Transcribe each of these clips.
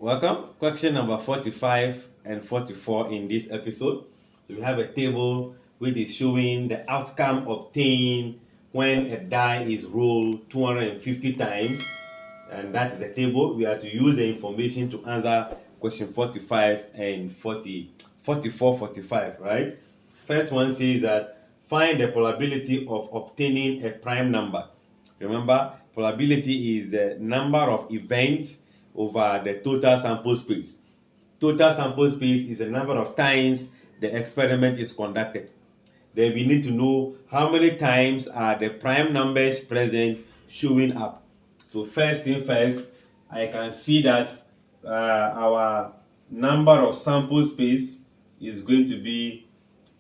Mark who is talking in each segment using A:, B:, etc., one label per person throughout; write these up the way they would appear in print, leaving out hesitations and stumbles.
A: Welcome. Question number 45 and 44 in this episode. So we have a table which is showing the outcome obtained when a die is rolled 250 times. And that is a table. We are to use the information to answer question 45 and 44, 45, right? First one says that find the probability of obtaining a prime number. Remember, probability is the number of events over the total sample space. Total sample space is the number of times the experiment is conducted. Then we need to know how many times are the prime numbers present showing up. So first thing first, I can see that our number of sample space is going to be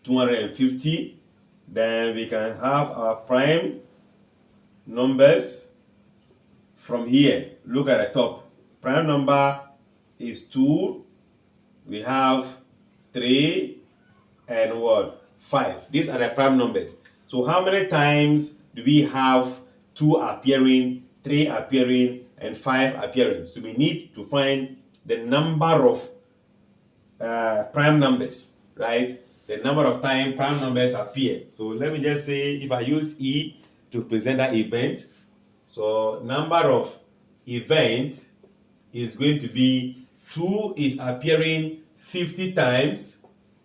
A: 250. Then we can have our prime numbers from here. Look at the top. Prime number is 2. We have 3 and what? 5. These are the prime numbers. So how many times do we have 2 appearing, 3 appearing, and 5 appearing? So we need to find the number of prime numbers, right? The number of times prime numbers appear. So let me just say, if I use E to present that event, so number of event is going to be 2 is appearing 50 times,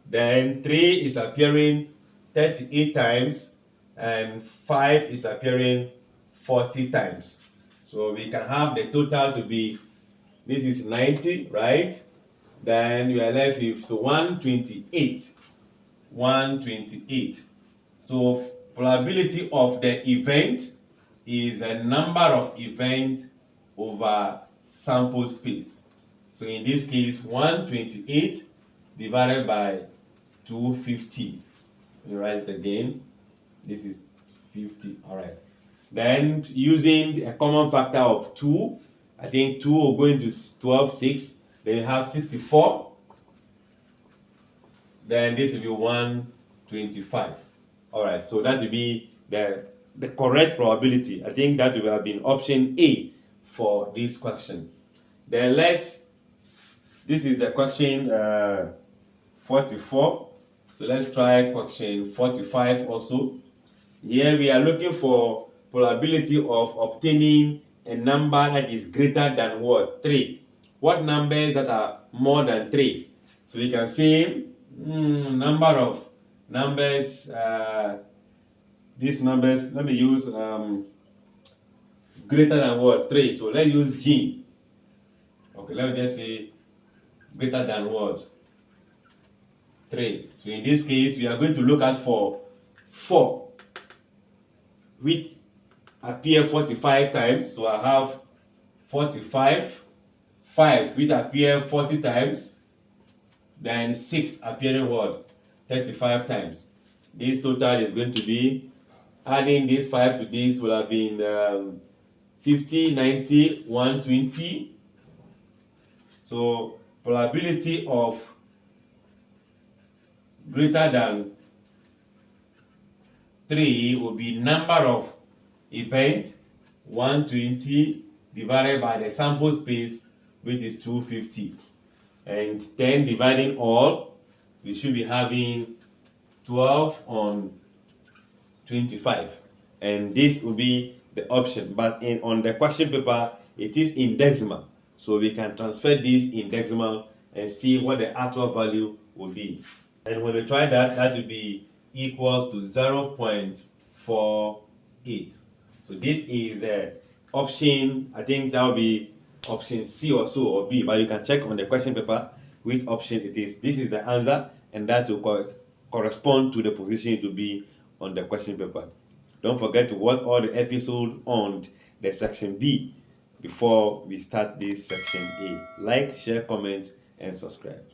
A: then 3 is appearing 38 times, and 5 is appearing 40 times. So we can have the total to be, this is 90, right? Then you are left with 128. 128. So probability of the event is a number of events over sample space. So in this case, 128 divided by 250. You write it again. This is 50. All right. Then using a common factor of 2, I think 2 will go into 12, 6. Then you have 64. Then this will be 125. All right. So that will be the correct probability. I think that will have been option A for this question. Then this is the question 44. So let's try question 45 also. Here we are looking for probability of obtaining a number that is greater than what? 3. What numbers that are more than 3? So we can say number of numbers, these numbers, let me use greater than what? 3. So let's use G. Okay, let me just say greater than what? 3. So in this case, we are going to look at for 4, which appear 45 times. So I have 45, 5, which appear 40 times, then 6 appearing what? 35 times. This total is going to be, adding this 5 to this will have been 50, 90, 120. So probability of greater than 3 will be number of events 120 divided by the sample space, which is 250. And then dividing all, we should be having 12 on 25. And this will be the option. But on the question paper, it is in decimal. So we can transfer this in decimal and see what the actual value will be. And when we try that, that will be equals to 0.48. So this is the option, I think that will be option C or so, or B, but you can check on the question paper which option it is. This is the answer, and that will correspond to the position to be on the question paper. Don't forget to watch all the episodes on the section B before we start this section A. Like, share, comment, and subscribe.